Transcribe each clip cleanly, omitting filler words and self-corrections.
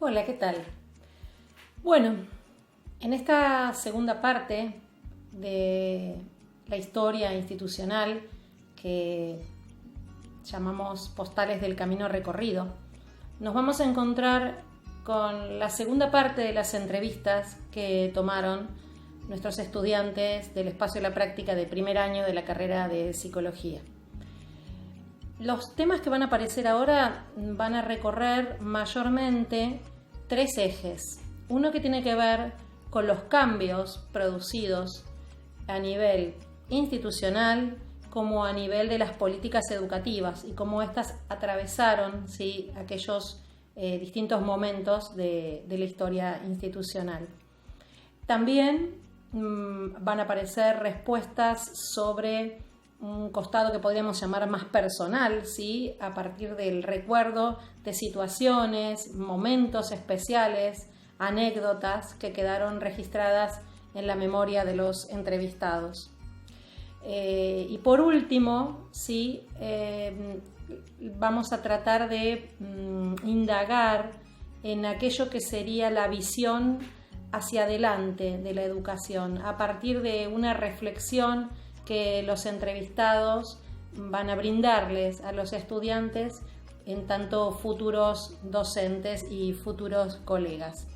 Hola, ¿qué tal? Bueno, en esta segunda parte de la historia institucional que llamamos Postales del Camino Recorrido, nos vamos a encontrar con la segunda parte de las entrevistas que tomaron nuestros estudiantes del espacio de la práctica de primer año de la carrera de psicología. Los temas que van a aparecer ahora van a recorrer mayormente tres ejes. Uno que tiene que ver con los cambios producidos a nivel institucional como a nivel de las políticas educativas y cómo éstas atravesaron aquellos distintos momentos de la historia institucional. También van a aparecer respuestas sobre un costado que podríamos llamar más personal, ¿sí? A partir del recuerdo de situaciones, momentos especiales, anécdotas que quedaron registradas en la memoria de los entrevistados. Y por último, ¿sí? Vamos a tratar de indagar en aquello que sería la visión hacia adelante de la educación, a partir de una reflexión que los entrevistados van a brindarles a los estudiantes en tanto futuros docentes y futuros colegas,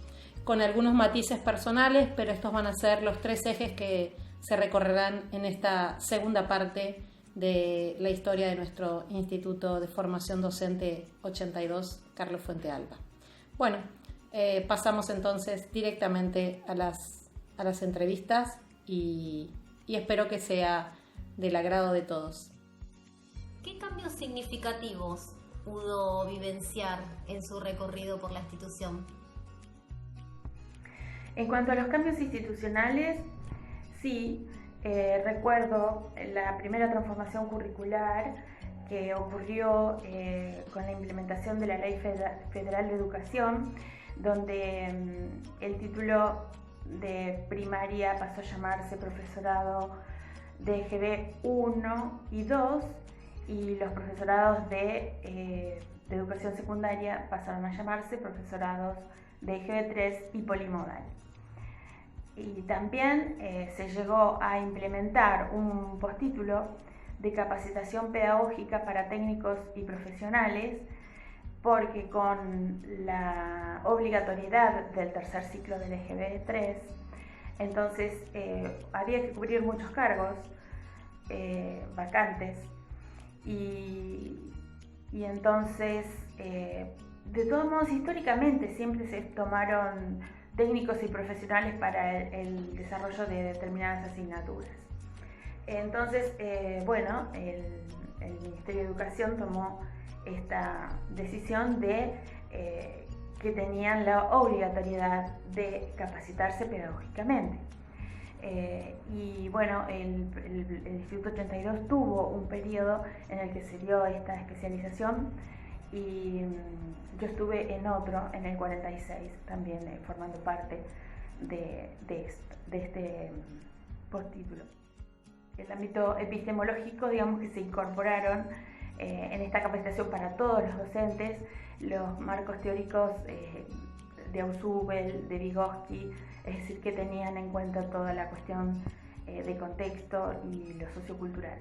con algunos matices personales, pero estos van a ser los tres ejes que se recorrerán en esta segunda parte de la historia de nuestro Instituto de Formación Docente 82, Carlos Fuente Alba. Bueno, pasamos entonces directamente a las entrevistas y espero que sea del agrado de todos. ¿Qué cambios significativos pudo vivenciar en su recorrido por la institución? En cuanto a los cambios institucionales, sí, recuerdo la primera transformación curricular que ocurrió con la implementación de la Ley Federal de Educación, donde el título de primaria pasó a llamarse profesorado de EGB 1 y 2 y los profesorados de educación secundaria pasaron a llamarse profesorados de EGB 3 y polimodal. Y también se llegó a implementar un postítulo de capacitación pedagógica para técnicos y profesionales, porque con la obligatoriedad del tercer ciclo del EGB 3, entonces había que cubrir muchos cargos vacantes y entonces, de todos modos, históricamente siempre se tomaron técnicos y profesionales para el desarrollo de determinadas asignaturas. Entonces, el Ministerio de Educación tomó esta decisión de que tenían la obligatoriedad de capacitarse pedagógicamente. Y bueno, el Instituto 82 tuvo un periodo en el que se dio esta especialización y yo estuve en otro, en el 46, también formando parte de este postítulo. El ámbito epistemológico, digamos que se incorporaron en esta capacitación para todos los docentes los marcos teóricos de Ausubel, de Vygotsky, es decir, que tenían en cuenta toda la cuestión de contexto y lo sociocultural.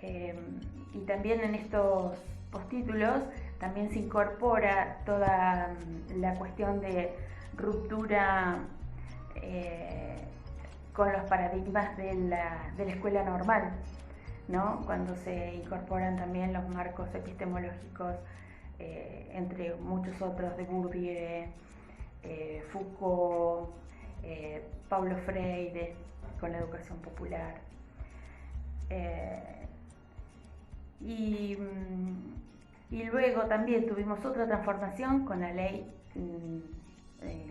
Y también en estos postítulos también se incorpora toda la cuestión de ruptura con los paradigmas de la escuela normal, ¿no? Cuando se incorporan también los marcos epistemológicos, entre muchos otros, de Bourdieu, Foucault, Paulo Freire, con la educación popular. Y luego también tuvimos otra transformación con la Ley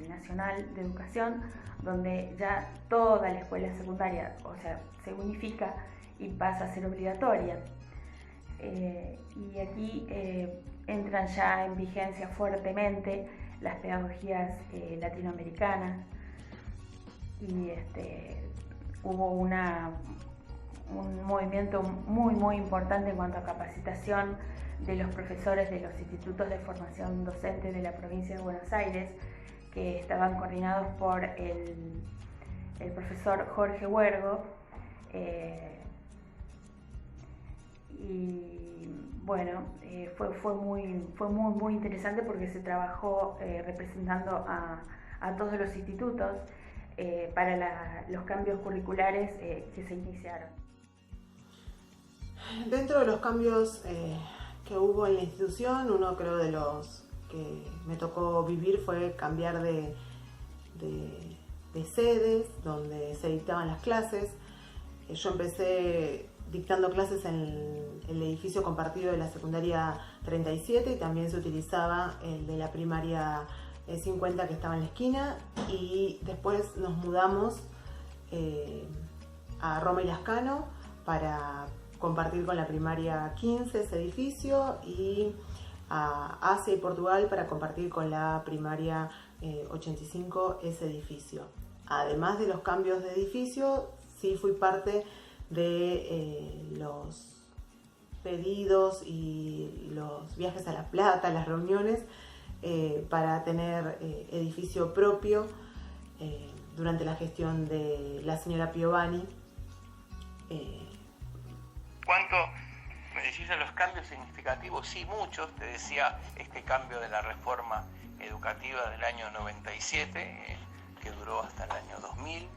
Nacional de Educación, donde ya toda la escuela secundaria, o sea, se unifica y pasa a ser obligatoria. Y aquí entran ya en vigencia fuertemente las pedagogías latinoamericanas y hubo un movimiento muy importante en cuanto a capacitación de los profesores de los institutos de formación docente de la provincia de Buenos Aires, que estaban coordinados por el profesor Jorge Huergo. Y bueno, fue muy interesante porque se trabajó representando a todos los institutos para los cambios curriculares que se iniciaron. Dentro de los cambios que hubo en la institución, uno creo de los que me tocó vivir fue cambiar de sedes donde se dictaban las clases. Yo empecé dictando clases en el edificio compartido de la secundaria 37 y también se utilizaba el de la primaria 50 que estaba en la esquina, y después nos mudamos a Roma y Lascano para compartir con la primaria 15 ese edificio, y a Asia y Portugal para compartir con la primaria 85 ese edificio. Además de los cambios de edificio, sí fui parte de los pedidos y los viajes a La Plata, las reuniones para tener edificio propio durante la gestión de la señora Piovani. ¿Cuánto me decís de los cambios significativos? Sí, muchos. Te decía este cambio de la reforma educativa del año 97, que duró hasta el año 2000.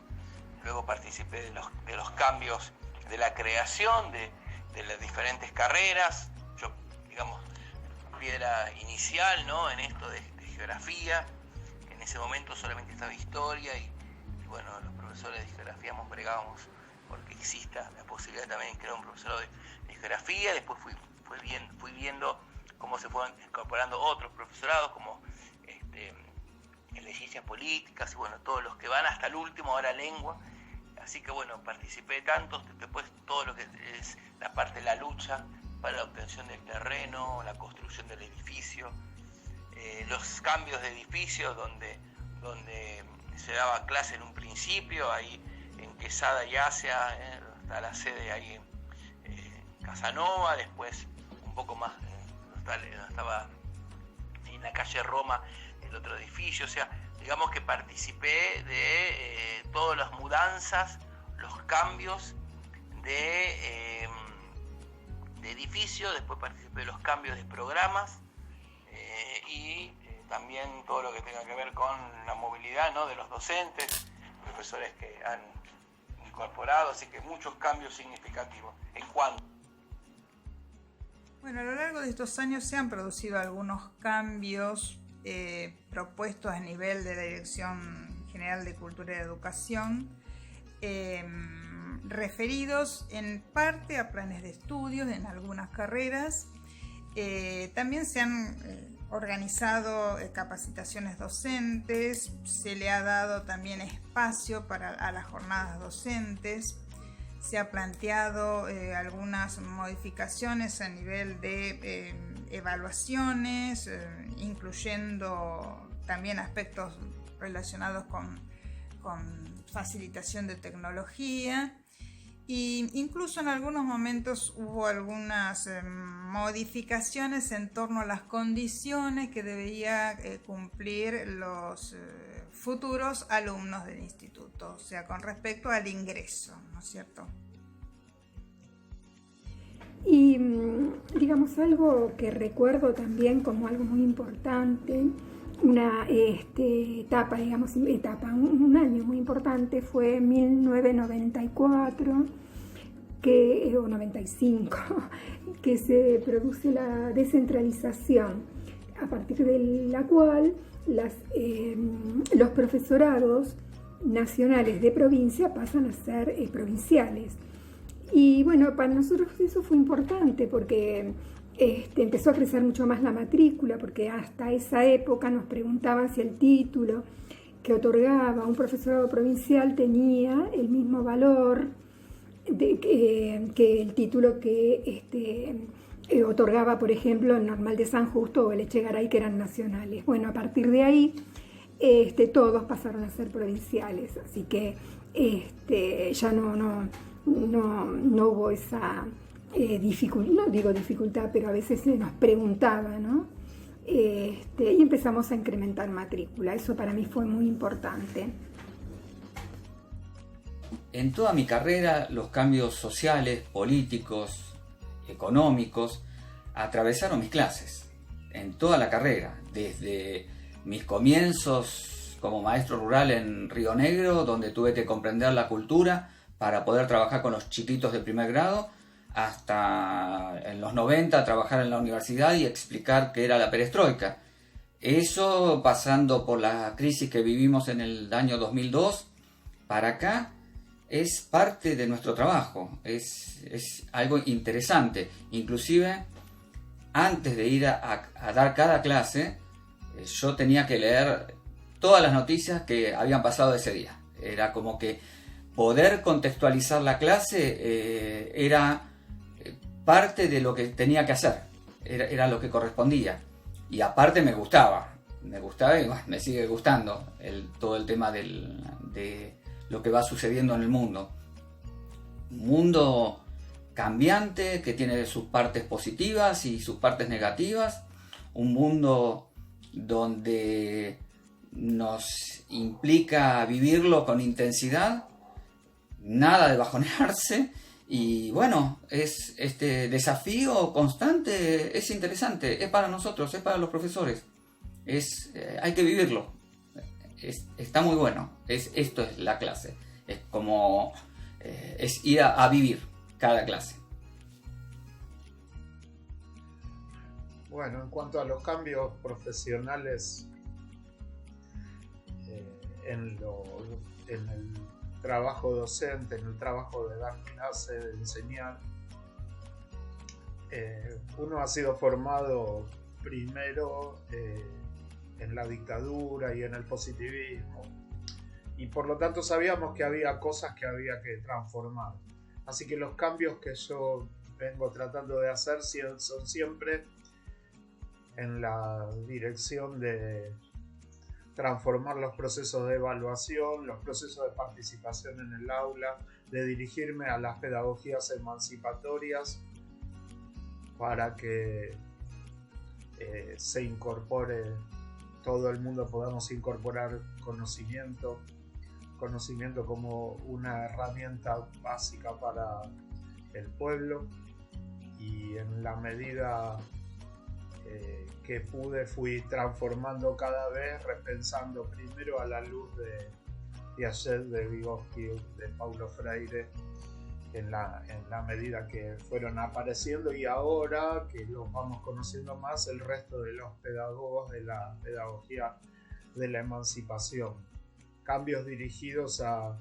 Luego participé de los cambios de la creación de las diferentes carreras. Yo, digamos, piedra inicial, ¿no?, en esto de geografía. En ese momento solamente estaba historia y bueno, los profesores de geografía bregábamos porque exista la posibilidad también de crear un profesorado de geografía. Después fui viendo cómo se fueron incorporando otros profesorados, como el de ciencias políticas y bueno, todos los que van hasta el último, ahora lengua. Así que bueno, participé de tantos. Después todo lo que es la parte de la lucha para la obtención del terreno, la construcción del edificio, los cambios de edificios donde se daba clase en un principio, ahí en Quesada y Asia, está la sede ahí en Casanova, después un poco más, estaba en la calle Roma el otro edificio. O sea, digamos que participé de todas las mudanzas, los cambios de edificio. Después participé de los cambios de programas y también todo lo que tenga que ver con la movilidad, ¿no?, de los docentes, profesores que han incorporado, así que muchos cambios significativos. ¿En cuánto? Bueno, a lo largo de estos años se han producido algunos cambios propuestos a nivel de la Dirección General de Cultura y Educación, referidos en parte a planes de estudios en algunas carreras. También se han organizado capacitaciones docentes, se le ha dado también espacio a las jornadas docentes, se ha planteado algunas modificaciones a nivel de evaluaciones, incluyendo también aspectos relacionados con facilitación de tecnología. Y incluso en algunos momentos hubo algunas modificaciones en torno a las condiciones que debería cumplir los futuros alumnos del instituto, o sea, con respecto al ingreso, ¿no es cierto? Y digamos algo que recuerdo también como algo muy importante, una etapa, un año muy importante fue 1994 o 95, que se produce la descentralización, a partir de la cual los profesorados nacionales de provincia pasan a ser provinciales. Y bueno, para nosotros eso fue importante porque empezó a crecer mucho más la matrícula, porque hasta esa época nos preguntaban si el título que otorgaba un profesorado provincial tenía el mismo valor que el título que otorgaba, por ejemplo, el Normal de San Justo o el Echegaray, que eran nacionales. Bueno, a partir de ahí todos pasaron a ser provinciales, así que ya no hubo esa no digo dificultad, pero a veces se nos preguntaba, ¿no? Y empezamos a incrementar matrícula. Eso para mí fue muy importante. En toda mi carrera, los cambios sociales, políticos, económicos, atravesaron mis clases. En toda la carrera, desde mis comienzos como maestro rural en Río Negro, donde tuve que comprender la cultura para poder trabajar con los chiquitos de primer grado, hasta en los 90 trabajar en la universidad y explicar qué era la perestroika. Eso pasando por la crisis que vivimos en el año 2002 para acá, es parte de nuestro trabajo, es algo interesante. Inclusive, antes de ir a dar cada clase, yo tenía que leer todas las noticias que habían pasado ese día. Era como que poder contextualizar la clase era parte de lo que tenía que hacer, era lo que correspondía. Y aparte me gustaba y bueno, me sigue gustando todo el tema de lo que va sucediendo en el mundo. Un mundo cambiante que tiene sus partes positivas y sus partes negativas. Un mundo donde nos implica vivirlo con intensidad, nada de bajonearse. Y bueno, este desafío constante es interesante, es para nosotros, es para los profesores. Hay que vivirlo. Está muy bueno. Esto es la clase. Es como es ir a vivir cada clase. Bueno, en cuanto a los cambios profesionales en el trabajo docente, en el trabajo de dar clase, de enseñar, uno ha sido formado primero en la dictadura y en el positivismo, y por lo tanto sabíamos que había cosas que había que transformar. Así que los cambios que yo vengo tratando de hacer son siempre en la dirección de transformar los procesos de evaluación, los procesos de participación en el aula, de dirigirme a las pedagogías emancipatorias para que se incorpore, todo el mundo podamos incorporar conocimiento como una herramienta básica para el pueblo, y en la medida que pude fui transformando cada vez, repensando primero a la luz de Piaget, de Vygotsky, de Paulo Freire, en la medida que fueron apareciendo, y ahora que los vamos conociendo más, el resto de los pedagogos de la pedagogía de la emancipación. Cambios dirigidos a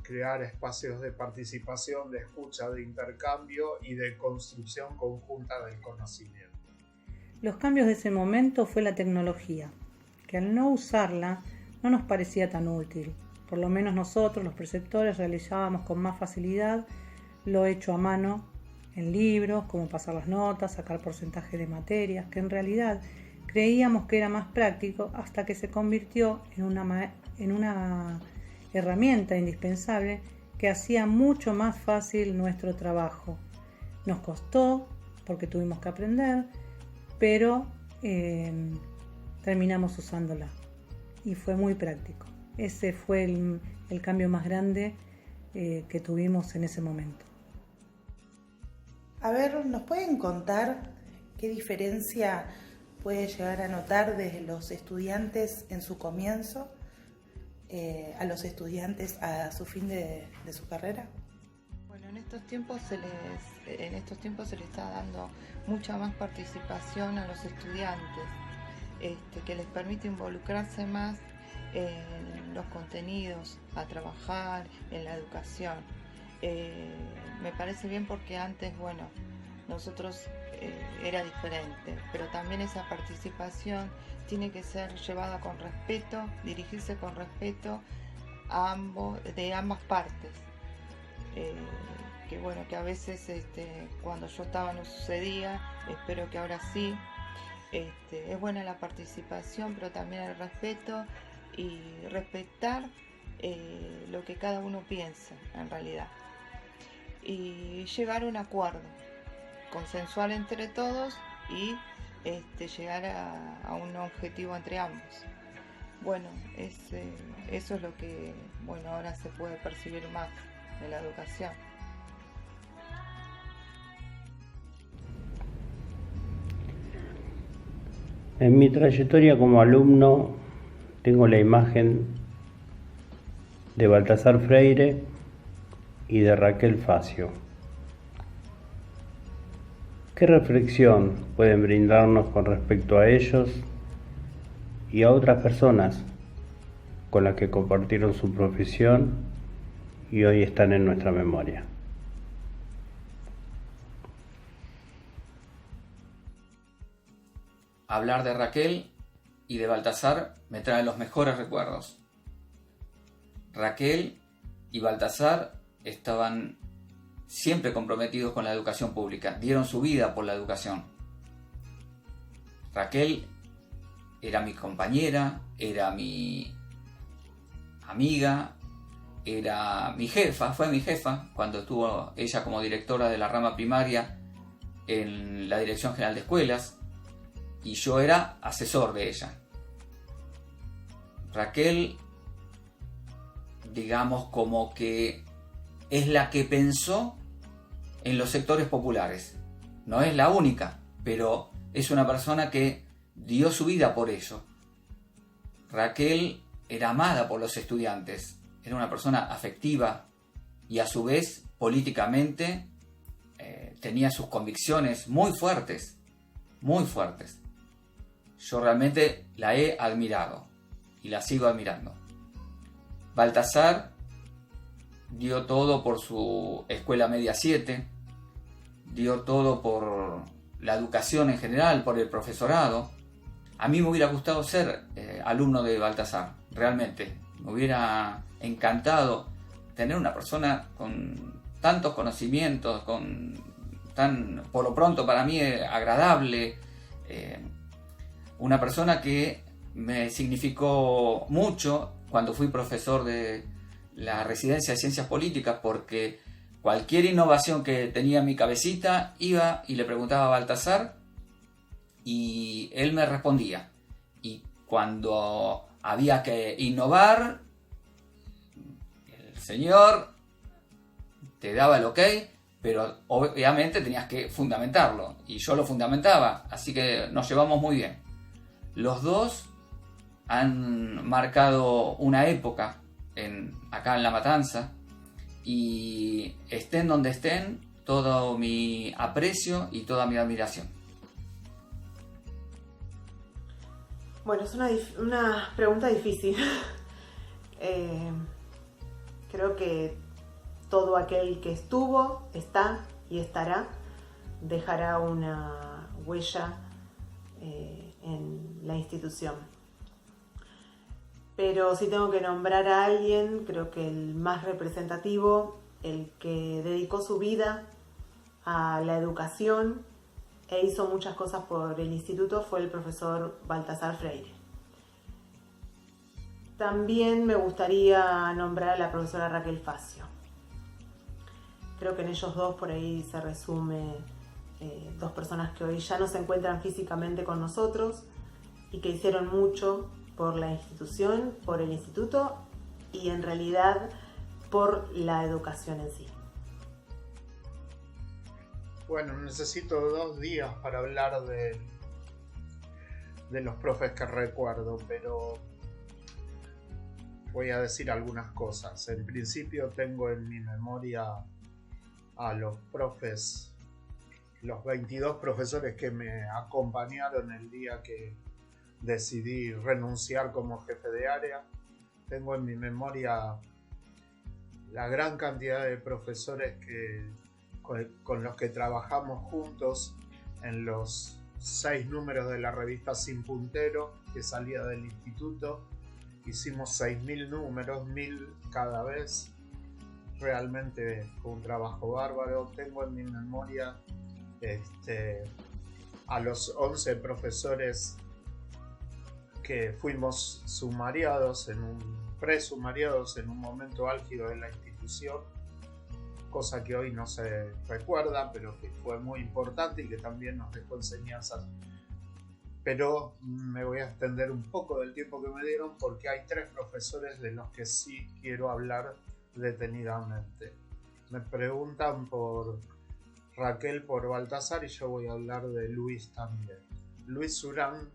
crear espacios de participación, de escucha, de intercambio y de construcción conjunta del conocimiento. Los cambios de ese momento fue la tecnología, que al no usarla no nos parecía tan útil. Por lo menos nosotros, los preceptores, realizábamos con más facilidad lo hecho a mano en libros, como pasar las notas, sacar porcentaje de materias, que en realidad creíamos que era más práctico hasta que se convirtió en una herramienta indispensable que hacía mucho más fácil nuestro trabajo. Nos costó porque tuvimos que aprender, pero terminamos usándola y fue muy práctico. Ese fue el cambio más grande que tuvimos en ese momento. A ver, ¿nos pueden contar qué diferencia puede llegar a notar desde los estudiantes en su comienzo a los estudiantes a su fin de su carrera? Bueno, en estos tiempos se le está dando mucha más participación a los estudiantes, que les permite involucrarse más en los contenidos, a trabajar en la educación. Me parece bien porque antes, nosotros era diferente, pero también esa participación tiene que ser llevada con respeto, dirigirse con respeto de ambas partes. Que a veces cuando yo estaba no sucedía, espero que ahora sí. Es buena la participación, pero también el respeto y respetar lo que cada uno piensa en realidad, y llegar a un acuerdo consensuar entre todos y llegar a un objetivo entre ambos. Bueno, eso es lo que ahora se puede percibir más de la educación. En mi trayectoria como alumno tengo la imagen de Baltasar Freire y de Raquel Facio. ¿Qué reflexión pueden brindarnos con respecto a ellos y a otras personas con las que compartieron su profesión y hoy están en nuestra memoria? Hablar de Raquel y de Baltasar me trae los mejores recuerdos. Raquel y Baltasar estaban siempre comprometidos con la educación pública, dieron su vida por la educación. Raquel era mi compañera, era mi amiga, era mi jefa, fue mi jefa cuando estuvo ella como directora de la rama primaria en la Dirección General de Escuelas y yo era asesor de ella. Raquel, digamos como que es la que pensó en los sectores populares. No es la única, pero es una persona que dio su vida por ello. Raquel era amada por los estudiantes, era una persona afectiva y a su vez políticamente tenía sus convicciones muy fuertes, muy fuertes. Yo realmente la he admirado y la sigo admirando. Baltasar dio todo por su Escuela Media 7, dio todo por la educación en general, por el profesorado. A mí me hubiera gustado ser alumno de Baltasar, realmente. Me hubiera encantado tener una persona con tantos conocimientos, por lo pronto para mí agradable, una persona que me significó mucho cuando fui profesor de la residencia de Ciencias Políticas, porque cualquier innovación que tenía en mi cabecita iba y le preguntaba a Baltasar y él me respondía. Y cuando había que innovar, el señor te daba el ok, pero obviamente tenías que fundamentarlo y yo lo fundamentaba, así que nos llevamos muy bien. Los dos han marcado una época acá en La Matanza y estén donde estén, todo mi aprecio y toda mi admiración. Bueno, es una pregunta difícil. Creo que todo aquel que estuvo, está y estará, dejará una huella en la institución. Pero si tengo que nombrar a alguien, creo que el más representativo, el que dedicó su vida a la educación e hizo muchas cosas por el instituto, fue el profesor Baltasar Freire. También me gustaría nombrar a la profesora Raquel Facio. Creo que en ellos dos por ahí se resume dos personas que hoy ya no se encuentran físicamente con nosotros y que hicieron mucho por la institución, por el instituto y en realidad por la educación en sí. Bueno, necesito 2 días para hablar de los profes que recuerdo, pero voy a decir algunas cosas. En principio tengo en mi memoria a los profes, los 22 profesores que me acompañaron el día que decidí renunciar como jefe de área. Tengo en mi memoria la gran cantidad de profesores con los que trabajamos juntos en los 6 números de la revista Sin Puntero que salía del instituto. Hicimos 6.000 números, 1.000 cada vez. Realmente fue un trabajo bárbaro. Tengo en mi memoria a los 11 profesores que fuimos presumariados en un momento álgido de la institución, cosa que hoy no se recuerda, pero que fue muy importante y que también nos dejó enseñanzas. Pero me voy a extender un poco del tiempo que me dieron porque hay 3 profesores de los que sí quiero hablar detenidamente. Me preguntan por Raquel, por Baltasar, y yo voy a hablar de Luis también. Luis Surán,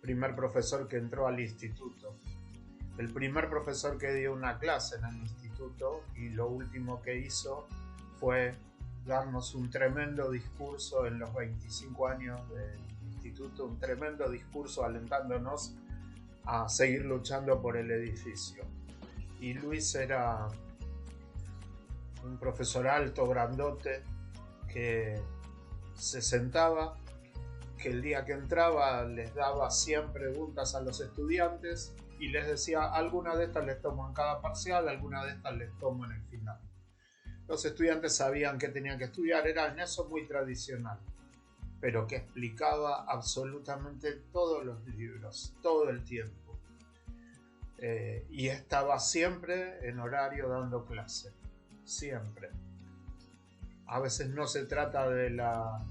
primer profesor que entró al instituto. El primer profesor que dio una clase en el instituto, y lo último que hizo fue darnos un tremendo discurso en los 25 años del instituto, un tremendo discurso alentándonos a seguir luchando por el edificio. Y Luis era un profesor alto, grandote, que se sentaba, que el día que entraba les daba 100 preguntas a los estudiantes y les decía, alguna de estas les tomo en cada parcial, alguna de estas les tomo en el final. Los estudiantes sabían que tenían que estudiar, era en eso muy tradicional, pero que explicaba absolutamente todos los libros, todo el tiempo. Y estaba siempre en horario dando clase, siempre. A veces no se trata de la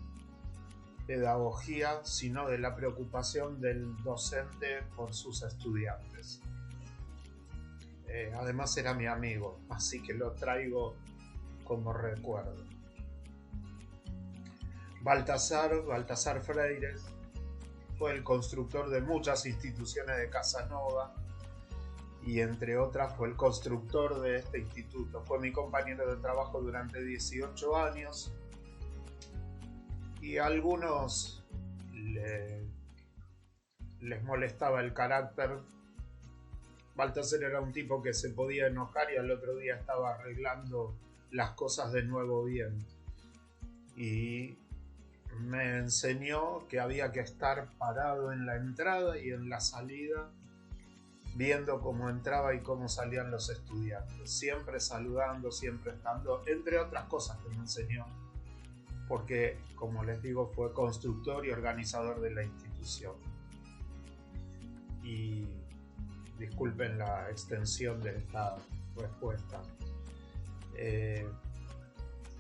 pedagogía, sino de la preocupación del docente por sus estudiantes. Además era mi amigo, así que lo traigo como recuerdo. Baltasar Freires fue el constructor de muchas instituciones de Casanova y entre otras fue el constructor de este instituto. Fue mi compañero de trabajo durante 18 años y a algunos les molestaba el carácter. Baltasar era un tipo que se podía enojar y al otro día estaba arreglando las cosas de nuevo bien. Y me enseñó que había que estar parado en la entrada y en la salida, viendo cómo entraba y cómo salían los estudiantes, siempre saludando, siempre estando, entre otras cosas que me enseñó, porque, como les digo, fue constructor y organizador de la institución. Y disculpen la extensión de esta respuesta.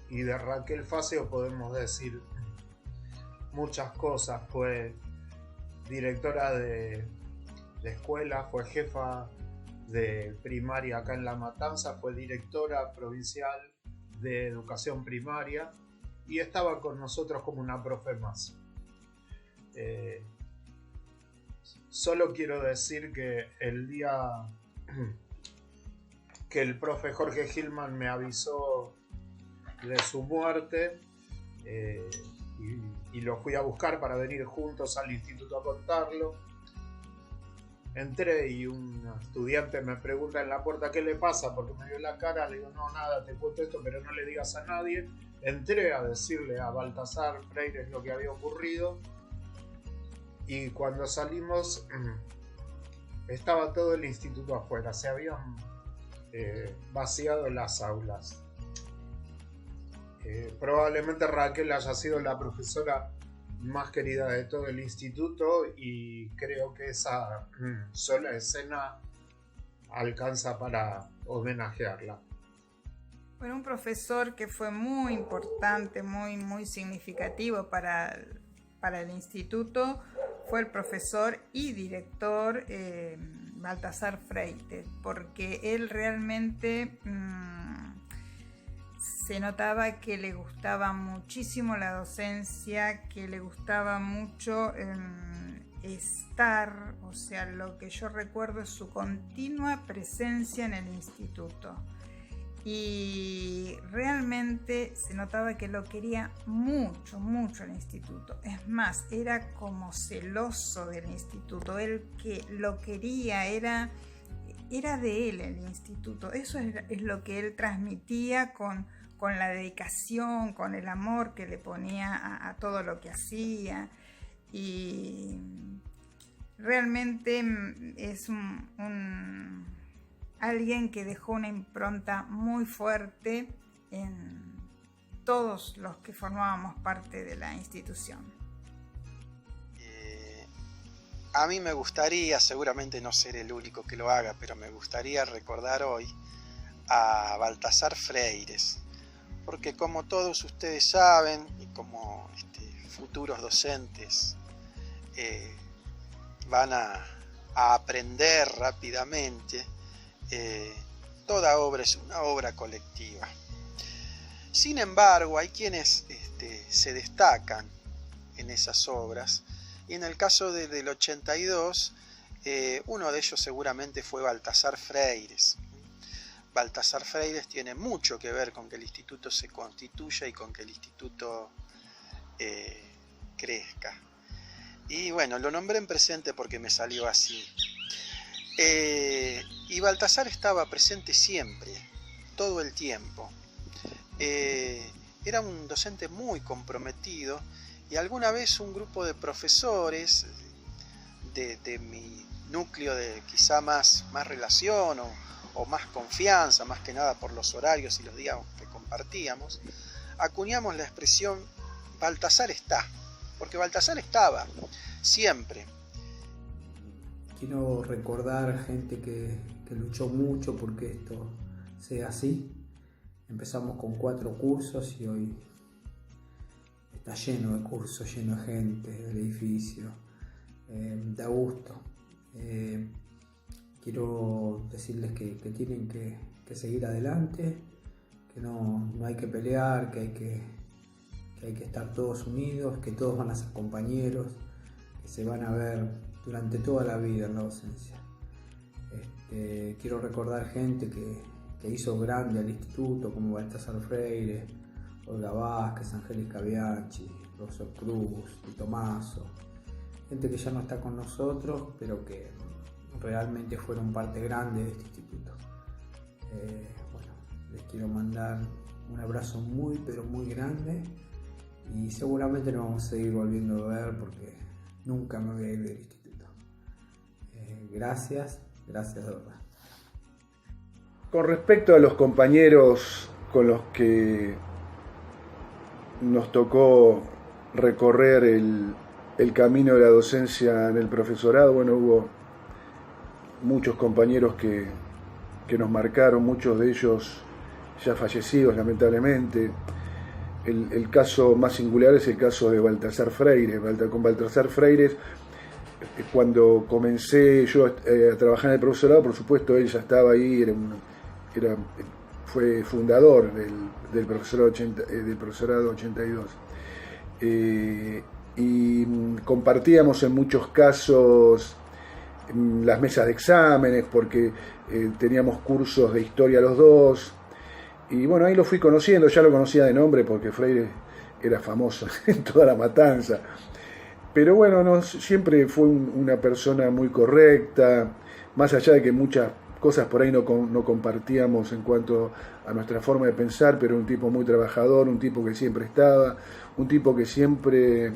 Y de Raquel Facio podemos decir muchas cosas. Fue directora de escuela, fue jefa de primaria acá en La Matanza, fue directora provincial de educación primaria y estaba con nosotros como una profe más. Solo quiero decir que el día que el profe Jorge Gilman me avisó de su muerte y lo fui a buscar para venir juntos al instituto a contarlo, entré y un estudiante me pregunta en la puerta qué le pasa porque me vio la cara. Le digo, no, nada, te cuento esto, pero no le digas a nadie. Entré a decirle a Baltasar Freires lo que había ocurrido y cuando salimos estaba todo el instituto afuera, se habían vaciado las aulas. Probablemente Raquel haya sido la profesora más querida de todo el instituto y creo que esa sola escena alcanza para homenajearla. Bueno, un profesor que fue muy importante, muy significativo para el instituto fue el profesor y director Baltasar Freires, porque él realmente se notaba que le gustaba muchísimo la docencia, que le gustaba mucho estar, o sea, lo que yo recuerdo es su continua presencia en el instituto. Y realmente se notaba que lo quería mucho el instituto. Es más, era como celoso del instituto. Él que lo quería, era de él el instituto. Eso es lo que él transmitía con la dedicación, con el amor que le ponía a todo lo que hacía. Y realmente es alguien que dejó una impronta muy fuerte en todos los que formábamos parte de la institución. A mí me gustaría, seguramente no seré el único que lo haga, pero me gustaría recordar hoy a Baltasar Freires, porque como todos ustedes saben, y como futuros docentes van a aprender rápidamente, toda obra es una obra colectiva. Sin embargo, hay quienes se destacan en esas obras, y en el caso del 82, uno de ellos seguramente fue Baltasar Freires. Baltasar Freires tiene mucho que ver con que el instituto se constituya y con que el instituto crezca. Y bueno, lo nombré en presente porque me salió así. Y Baltasar estaba presente siempre, todo el tiempo. Era un docente muy comprometido, y alguna vez un grupo de profesores de mi núcleo de quizá más relación o más confianza, más que nada por los horarios y los días que compartíamos, acuñamos la expresión Baltasar está, porque Baltasar estaba siempre. Quiero recordar gente que luchó mucho porque esto sea así. Empezamos con 4 cursos y hoy está lleno de cursos, lleno de gente, del edificio. Da gusto. Quiero decirles que tienen que seguir adelante, que no hay que pelear, que hay que estar todos unidos, que todos van a ser compañeros, que se van a ver durante toda la vida en la docencia. Quiero recordar gente que hizo grande al instituto, como Baltasar Freire, Olga Vázquez, Angélica Bianchi, Rosso Cruz, y Tomaso. Gente que ya no está con nosotros, pero que realmente fueron parte grande de este instituto. Les quiero mandar un abrazo muy, pero muy grande, y seguramente nos vamos a seguir volviendo a ver porque nunca me voy a ir del instituto. Gracias de verdad. Con respecto a los compañeros con los que nos tocó recorrer el camino de la docencia en el profesorado, bueno, hubo muchos compañeros que nos marcaron, muchos de ellos ya fallecidos lamentablemente. El caso más singular es el caso de Baltasar Freire. Con Baltasar Freire, cuando comencé yo a trabajar en el profesorado, por supuesto él ya estaba ahí, fue fundador del profesorado 82. Y compartíamos en muchos casos las mesas de exámenes porque teníamos cursos de historia los dos, y bueno, ahí lo fui conociendo, ya lo conocía de nombre porque Freire era famoso en toda La Matanza, pero bueno, siempre fue una persona muy correcta, más allá de que muchas cosas por ahí no compartíamos en cuanto a nuestra forma de pensar, pero un tipo muy trabajador, un tipo que siempre estaba, un tipo que siempre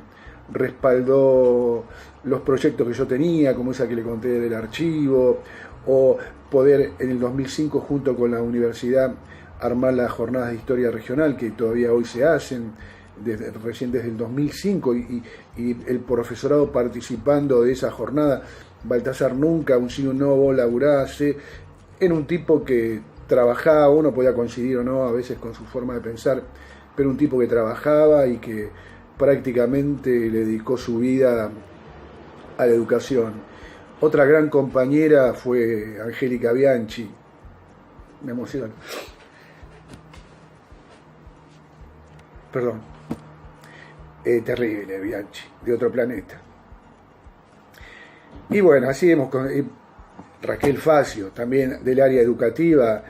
respaldó los proyectos que yo tenía, como esa que le conté del archivo, o poder en el 2005 junto con la universidad armar las jornadas de historia regional que todavía hoy se hacen, recién desde el 2005, y el profesorado participando de esa jornada. Baltasar nunca, un sí o un no, vos laburase. Era un tipo que trabajaba, uno podía coincidir o no a veces con su forma de pensar, pero un tipo que trabajaba y que prácticamente le dedicó su vida a la educación. Otra gran compañera fue Angélica Bianchi. Me emociona. Perdón. Terrible, Bianchi, de otro planeta. Y bueno, así hemos con Raquel Facio, también del área educativa,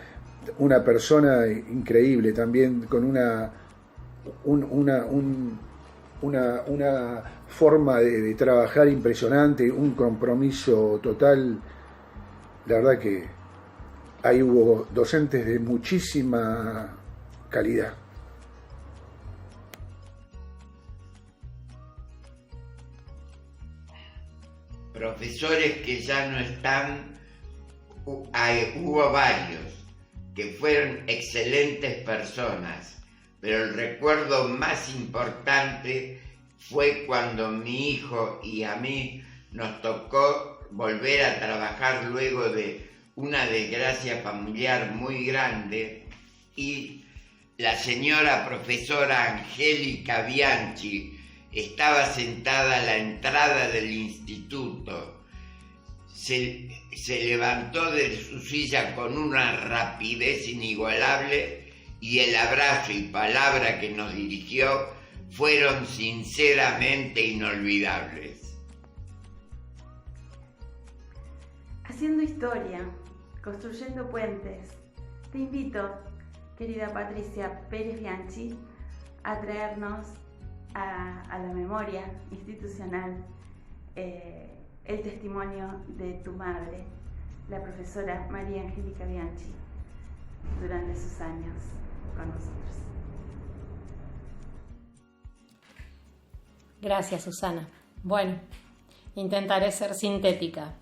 una persona increíble, también con una forma de trabajar impresionante, un compromiso total. La verdad que ahí hubo docentes de muchísima calidad. Profesores que ya no están, hubo varios que fueron excelentes personas, pero el recuerdo más importante fue cuando mi hijo y a mí nos tocó volver a trabajar luego de una desgracia familiar muy grande, y la señora profesora Angélica Bianchi estaba sentada a la entrada del instituto. Se levantó de su silla con una rapidez inigualable y el abrazo y palabra que nos dirigió fueron sinceramente inolvidables. Haciendo historia, construyendo puentes, te invito, querida Patricia Pérez Bianchi, a traernos a la memoria institucional el testimonio de tu madre, la profesora María Angélica Bianchi, durante sus años con nosotros. Gracias, Susana. Bueno, intentaré ser sintética.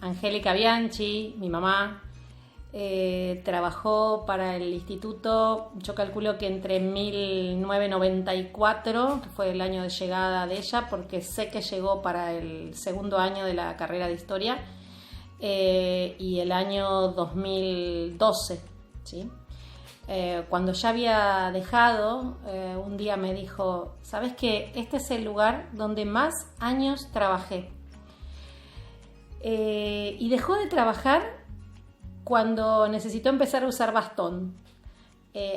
Angélica Bianchi, mi mamá, trabajó para el instituto, yo calculo que entre 1994, que fue el año de llegada de ella, porque sé que llegó para el segundo año de la carrera de historia, y el año 2012, ¿sí? Cuando ya había dejado, un día me dijo, ¿sabes qué? Este es el lugar donde más años trabajé. Y dejó de trabajar cuando necesitó empezar a usar bastón.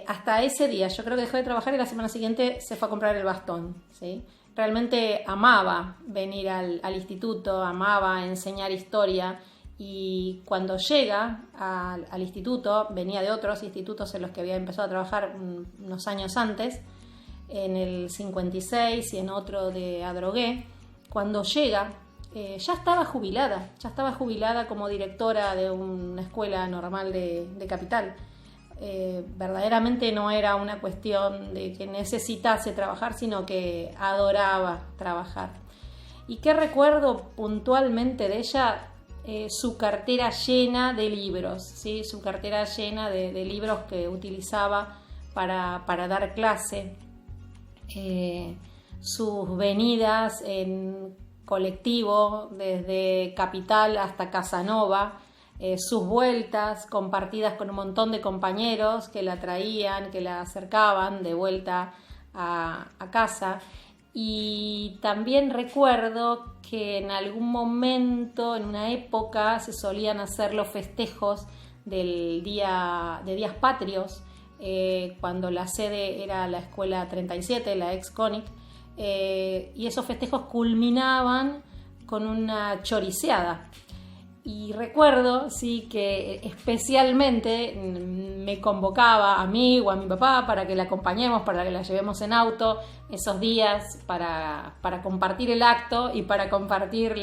Hasta ese día, yo creo que dejó de trabajar y la semana siguiente se fue a comprar el bastón, ¿sí? Realmente amaba venir al instituto, amaba enseñar historia, y cuando llega al instituto, venía de otros institutos en los que había empezado a trabajar unos años antes, en el 56 y en otro de Adrogué. Cuando llega, ya estaba jubilada como directora de una escuela normal de Capital. Verdaderamente no era una cuestión de que necesitase trabajar, sino que adoraba trabajar. ¿Y qué recuerdo puntualmente de ella? Su cartera llena de libros, ¿sí? Su cartera llena de libros que utilizaba para dar clase, sus venidas en colectivo desde Capital hasta Casanova, sus vueltas compartidas con un montón de compañeros que la traían, que la acercaban de vuelta a casa. Y también recuerdo que en algún momento, en una época, se solían hacer los festejos de días patrios, cuando la sede era la escuela 37, la ex CONIC, y esos festejos culminaban con una choriceada. Y recuerdo, sí, que especialmente me convocaba a mí o a mi papá para que la acompañemos, para que la llevemos en auto esos días, para compartir el acto y para compartir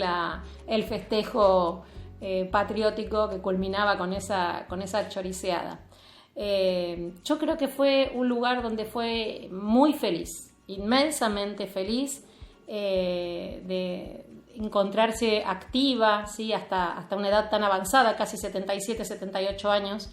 el festejo patriótico que culminaba con esa choriceada. Yo creo que fue un lugar donde fue muy feliz, inmensamente feliz, de encontrarse activa, ¿sí? hasta una edad tan avanzada, casi 77, 78 años,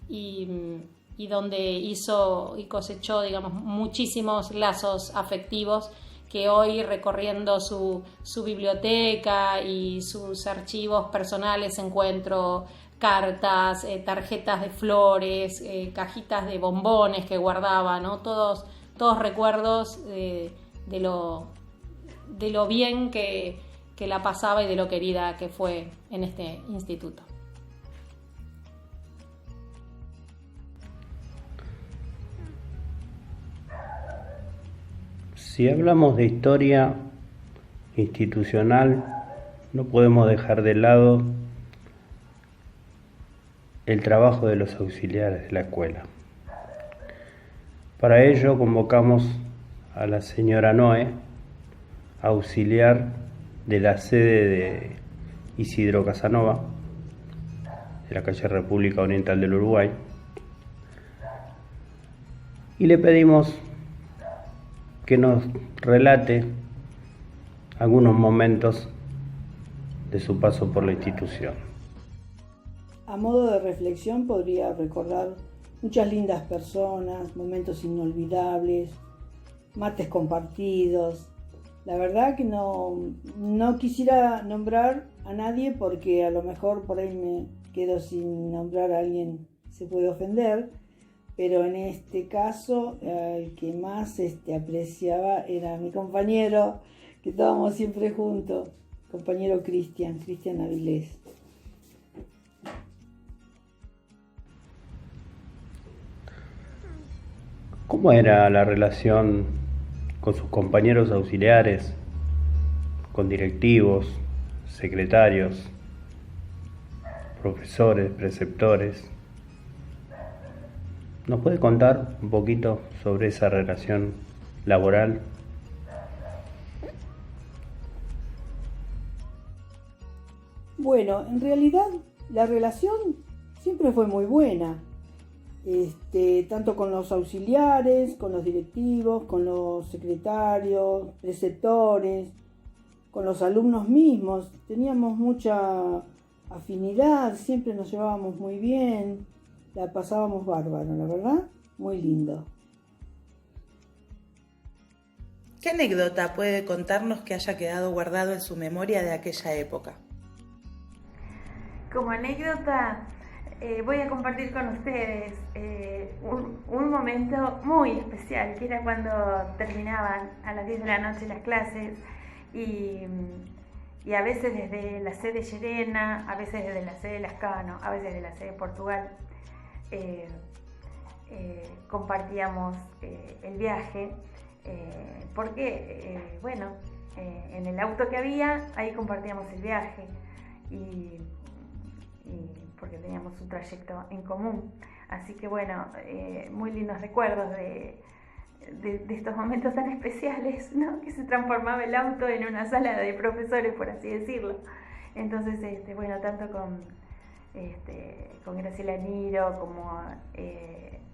y donde hizo y cosechó, digamos, muchísimos lazos afectivos que hoy, recorriendo su biblioteca y sus archivos personales, encuentro cartas, tarjetas de flores, cajitas de bombones que guardaba, ¿no? Todos recuerdos de lo bien que la pasaba y de lo querida que fue en este instituto. Si hablamos de historia institucional, no podemos dejar de lado el trabajo de los auxiliares de la escuela. Para ello convocamos a la señora Noé, auxiliar de la sede de Isidro Casanova, de la calle República Oriental del Uruguay, y le pedimos que nos relate algunos momentos de su paso por la institución. A modo de reflexión podría recordar muchas lindas personas, momentos inolvidables, mates compartidos. La verdad que no quisiera nombrar a nadie porque a lo mejor por ahí me quedo sin nombrar a alguien se puede ofender, pero en este caso el que más apreciaba era mi compañero, que estábamos siempre juntos, compañero Cristian Avilés. ¿Cómo era la relación con sus compañeros auxiliares, con directivos, secretarios, profesores, preceptores? ¿Nos puede contar un poquito sobre esa relación laboral? Bueno, en realidad la relación siempre fue muy buena, tanto con los auxiliares, con los directivos, con los secretarios, preceptores, con los alumnos mismos. Teníamos mucha afinidad, siempre nos llevábamos muy bien, la pasábamos bárbaro, la verdad, muy lindo. ¿Qué anécdota puede contarnos que haya quedado guardado en su memoria de aquella época? Como anécdota, voy a compartir con ustedes un momento muy especial, que era cuando terminaban a las 10 de la noche las clases y a veces desde la sede Llerena, a veces desde la sede Lascano, a veces desde la sede Portugal, compartíamos el viaje, porque, en el auto que había, ahí compartíamos el viaje y porque teníamos un trayecto en común. Así que muy lindos recuerdos de estos momentos tan especiales, ¿no? Que se transformaba el auto en una sala de profesores, por así decirlo. Entonces, tanto con Graciela Niro como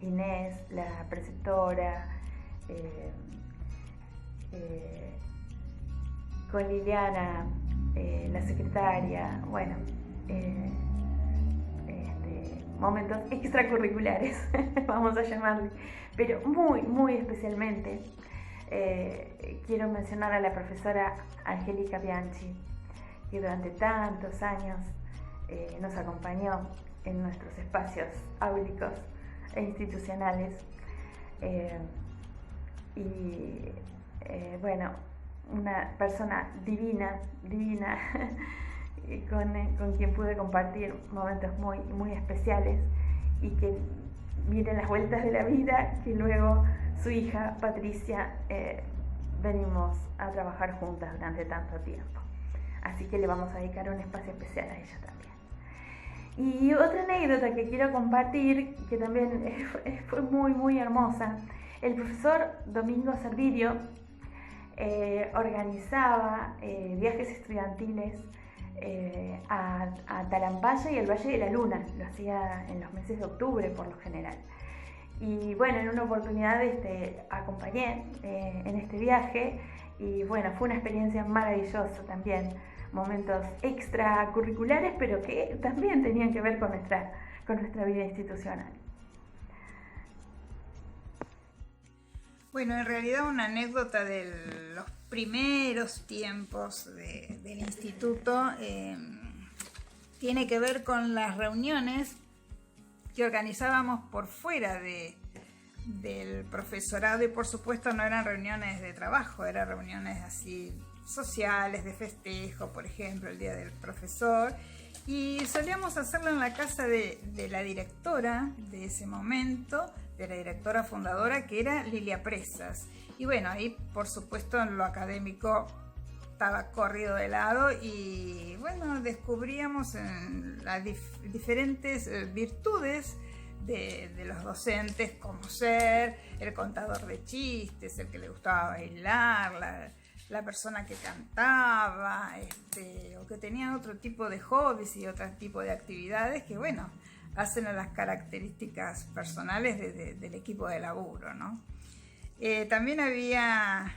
Inés, la preceptora, con Liliana, la secretaria, momentos extracurriculares, vamos a llamarle, pero muy, muy especialmente quiero mencionar a la profesora Angélica Bianchi, que durante tantos años nos acompañó en nuestros espacios áulicos e institucionales, una persona divina con quien pude compartir momentos muy, muy especiales, y que miren las vueltas de la vida, que luego su hija Patricia venimos a trabajar juntas durante tanto tiempo. Así que le vamos a dedicar un espacio especial a ella también. Y otra anécdota que quiero compartir, que también fue muy, muy hermosa. El profesor Domingo Servirio organizaba viajes estudiantiles a Talampaya y al Valle de la Luna. Lo hacía en los meses de octubre por lo general. Y en una oportunidad acompañé en este viaje, y fue una experiencia maravillosa también. Momentos extracurriculares, pero que también tenían que ver con nuestra vida institucional. Bueno, en realidad una anécdota de los primeros tiempos del instituto tiene que ver con las reuniones que organizábamos por fuera del profesorado, y por supuesto no eran reuniones de trabajo, eran reuniones así sociales, de festejo, por ejemplo, el Día del Profesor, y solíamos hacerlo en la casa de la directora de ese momento, de la directora fundadora, que era Lilia Presas. Y ahí por supuesto en lo académico estaba corrido de lado, y descubríamos las diferentes virtudes de los docentes, como ser el contador de chistes, el que le gustaba bailar, la persona que cantaba, o que tenía otro tipo de hobbies y otro tipo de actividades que hacen a las características personales del equipo de laburo, ¿no? También había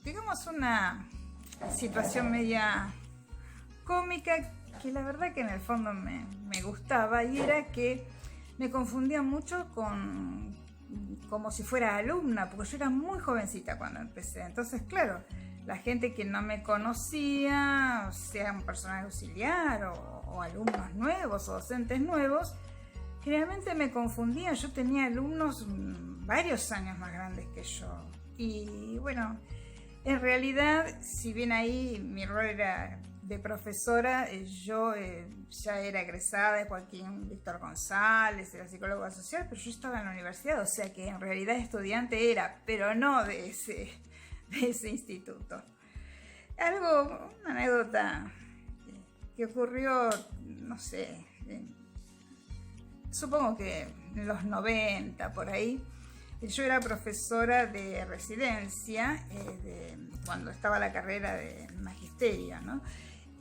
digamos una situación media cómica, que la verdad que en el fondo me gustaba, y era que me confundía mucho como si fuera alumna, porque yo era muy jovencita cuando empecé. Entonces, claro, la gente que no me conocía, sea un personal auxiliar o alumnos nuevos o docentes nuevos, generalmente me confundía. Yo tenía alumnos varios años más grandes que yo. Y bueno, en realidad, si bien ahí mi rol era de profesora, yo ya era egresada de Joaquín Víctor González, era psicóloga social, pero yo estaba en la universidad, o sea que en realidad estudiante era, pero no de ese instituto. Una anécdota que ocurrió, no sé, supongo que en los 90 por ahí. Yo era profesora de residencia cuando estaba la carrera de magisterio, ¿no?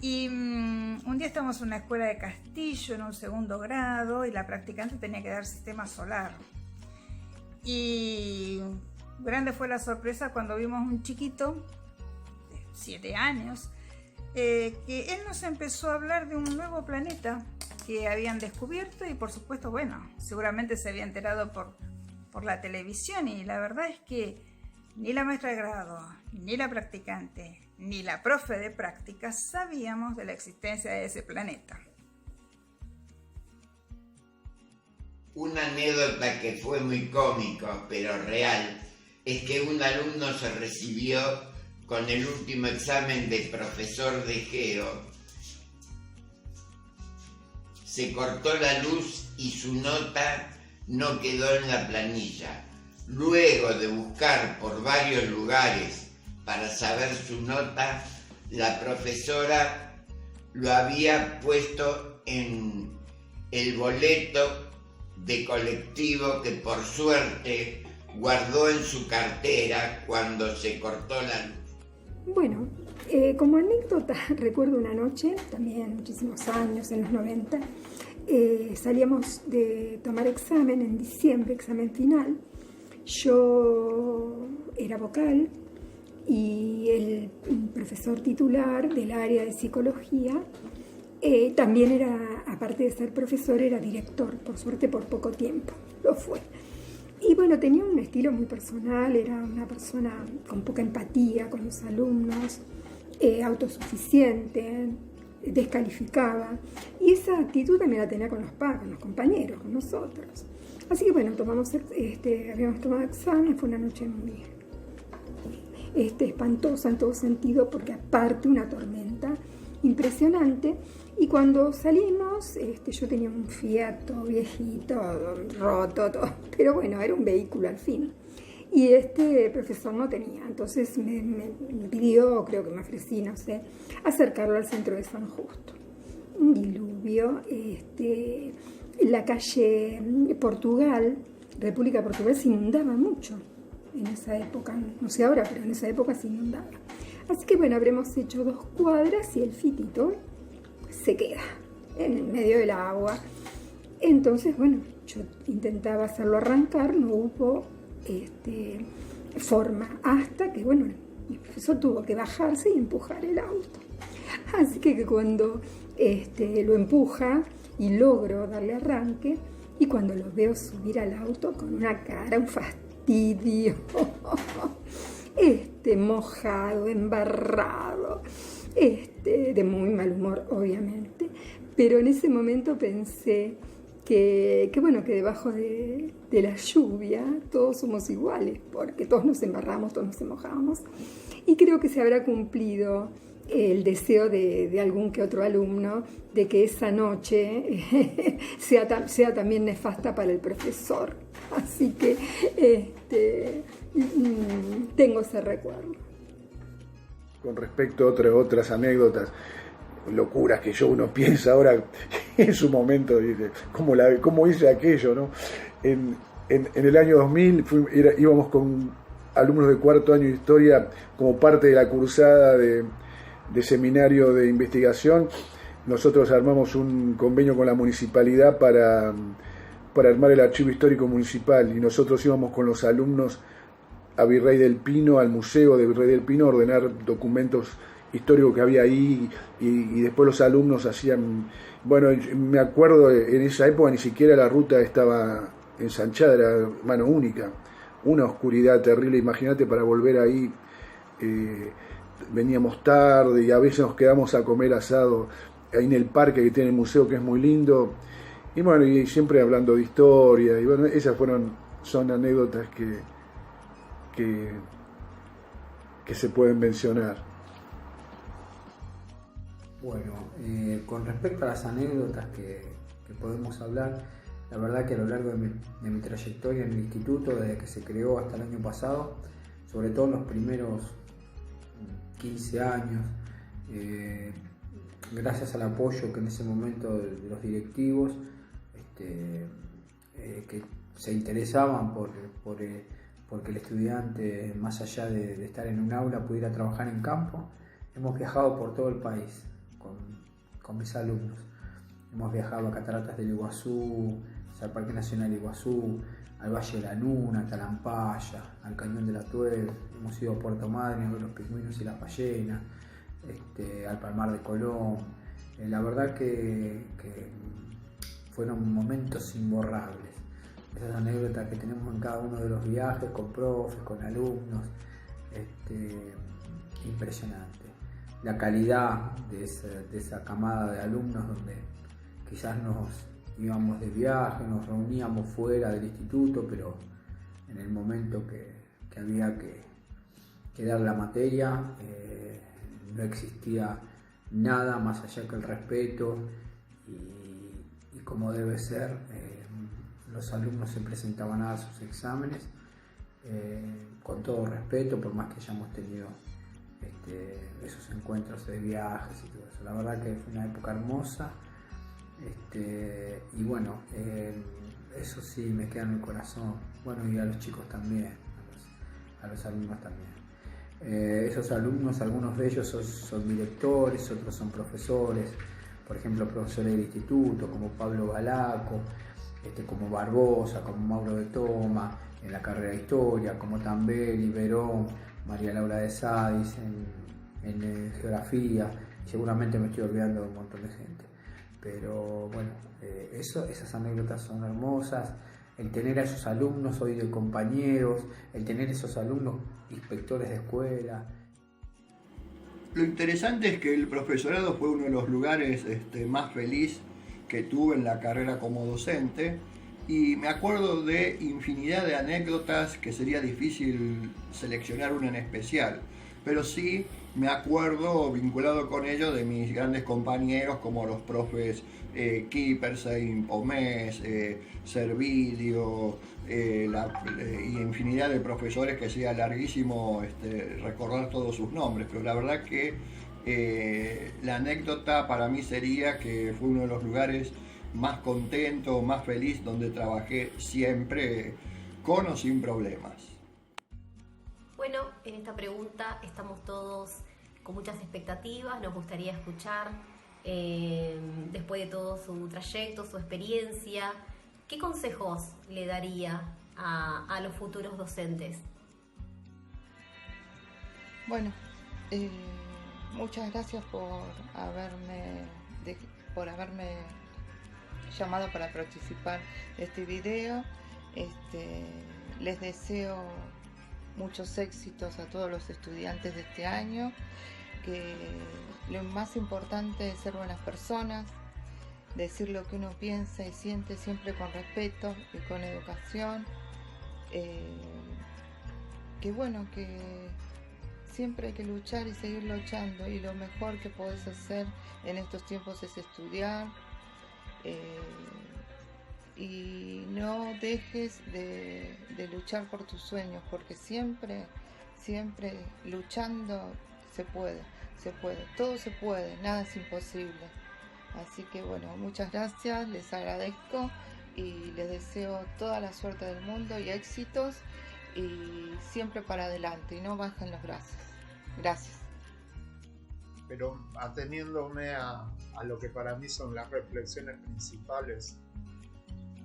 Y un día estábamos en una escuela de Castillo en un 2º grado y la practicante tenía que dar sistema solar. Y grande fue la sorpresa cuando vimos un chiquito de 7 años que él nos empezó a hablar de un nuevo planeta que habían descubierto y por supuesto, bueno, seguramente se había enterado por la televisión, y la verdad es que ni la maestra de grado, ni la practicante, ni la profe de prácticas sabíamos de la existencia de ese planeta. Una anécdota que fue muy cómico, pero real, es que un alumno se recibió con el último examen de profesor de geo. Se cortó la luz y su nota no quedó en la planilla. Luego de buscar por varios lugares para saber su nota, la profesora lo había puesto en el boleto de colectivo que por suerte guardó en su cartera cuando se cortó la luz. Bueno, como anécdota, recuerdo una noche, también muchísimos años, en los 90, salíamos de tomar examen en diciembre, examen final. Yo era vocal y el profesor titular del área de psicología también era, aparte de ser profesor, era director, por suerte por poco tiempo, lo fue. Y bueno, tenía un estilo muy personal, era una persona con poca empatía con los alumnos, autosuficiente, descalificaba, y esa actitud también la tenía con los compañeros, con nosotros. Así que bueno, habíamos tomado examen, fue una noche muy espantosa en todo sentido, porque aparte una tormenta impresionante, y cuando salimos, yo tenía un Fiat viejito, roto, todo, pero bueno, era un vehículo al fin. Y este profesor no tenía, entonces me pidió, creo que me ofrecí, no sé, acercarlo al centro de San Justo. Un diluvio, la calle Portugal, República de Portugal, se inundaba mucho en esa época, no sé ahora, pero en esa época se inundaba. Así que bueno, habremos hecho 2 cuadras y el fitito se queda en el medio del agua. Entonces, bueno, yo intentaba hacerlo arrancar, no hubo forma, hasta que, bueno, mi profesor tuvo que bajarse y empujar el auto. Así que cuando lo empuja y logro darle arranque, y cuando lo veo subir al auto con una cara, un fastidio, mojado, embarrado, de muy mal humor, obviamente, pero en ese momento pensé que debajo de la lluvia todos somos iguales, porque todos nos embarramos, todos nos mojamos, y creo que se habrá cumplido el deseo de algún que otro alumno de que esa noche sea también nefasta para el profesor. Así que tengo ese recuerdo. Con respecto a otras anécdotas, locuras que uno piensa ahora, en su momento, dice, ¿cómo hice aquello, no? En el año 2000 íbamos con alumnos de 4º año de historia como parte de la cursada de seminario de investigación. Nosotros armamos un convenio con la municipalidad para armar el archivo histórico municipal, y nosotros íbamos con los alumnos a Virrey del Pino, al museo de Virrey del Pino, a ordenar documentos históricos que había ahí, y después los alumnos hacían, bueno, me acuerdo, en esa época ni siquiera la ruta estaba ensanchada, era mano única, una oscuridad terrible. Imagínate, para volver ahí veníamos tarde y a veces nos quedamos a comer asado ahí en el parque que tiene el museo, que es muy lindo. Y bueno, y siempre hablando de historia, y bueno, esas son anécdotas que se pueden mencionar. Bueno, con respecto a las anécdotas que podemos hablar, la verdad que a lo largo de mi trayectoria en el instituto, desde que se creó hasta el año pasado, sobre todo en los primeros 15 años, gracias al apoyo que en ese momento de los directivos, que se interesaban porque el estudiante, más allá de estar en un aula, pudiera trabajar en campo, hemos viajado por todo el país con mis alumnos. Hemos viajado a Cataratas del Iguazú, al Parque Nacional Iguazú, al Valle de la Luna, a Talampaya, al Cañón de la Tuel. Hemos ido a Puerto Madryn a ver los pingüinos y las ballenas, al Palmar de Colón. La verdad que fueron momentos imborrables. Esas anécdotas que tenemos en cada uno de los viajes, con profes, con alumnos, impresionante. La calidad de esa camada de alumnos, donde quizás nos íbamos de viaje, nos reuníamos fuera del instituto, pero en el momento que había que dar la materia, no existía nada más allá que el respeto y como debe ser, los alumnos se presentaban a sus exámenes con todo respeto, por más que hayamos tenido esos encuentros de viajes y todo eso. La verdad que fue una época hermosa, y bueno, eso sí me queda en el corazón. Bueno, y a los chicos también, a los alumnos también. Esos alumnos, algunos de ellos son directores, otros son profesores, por ejemplo profesores del instituto como Pablo Balaco, como Barbosa, como Mauro de Toma en la carrera de Historia, como Tamberi, Verón, María Laura de Sadis en Geografía. Seguramente me estoy olvidando de un montón de gente, pero bueno, esas anécdotas son hermosas. El tener a esos alumnos hoy de compañeros, el tener esos alumnos inspectores de escuela. Lo interesante es que el profesorado fue uno de los lugares más feliz que tuve en la carrera como docente, y me acuerdo de infinidad de anécdotas que sería difícil seleccionar una en especial, pero sí me acuerdo, vinculado con ello, de mis grandes compañeros como los profes Kipperstein, Pomés, Servilio, y infinidad de profesores que sería larguísimo recordar todos sus nombres, pero la verdad que la anécdota para mí sería que fue uno de los lugares más contento, más feliz, donde trabajé siempre con o sin problemas. Bueno, en esta pregunta estamos todos con muchas expectativas, nos gustaría escuchar, después de todo su trayecto, su experiencia, ¿qué consejos le daría a los futuros docentes? Bueno, muchas gracias por haberme llamado para participar de este video. Les deseo muchos éxitos a todos los estudiantes de este año, que lo más importante es ser buenas personas, decir lo que uno piensa y siente siempre con respeto y con educación, que bueno, que siempre hay que luchar y seguir luchando, y lo mejor que podés hacer en estos tiempos es estudiar, y no dejes de luchar por tus sueños, porque siempre luchando se puede, todo se puede, nada es imposible. Así que bueno, muchas gracias, les agradezco y les deseo toda la suerte del mundo y éxitos, y siempre para adelante y no bajen los brazos. Gracias. Pero ateniéndome a lo que para mí son las reflexiones principales,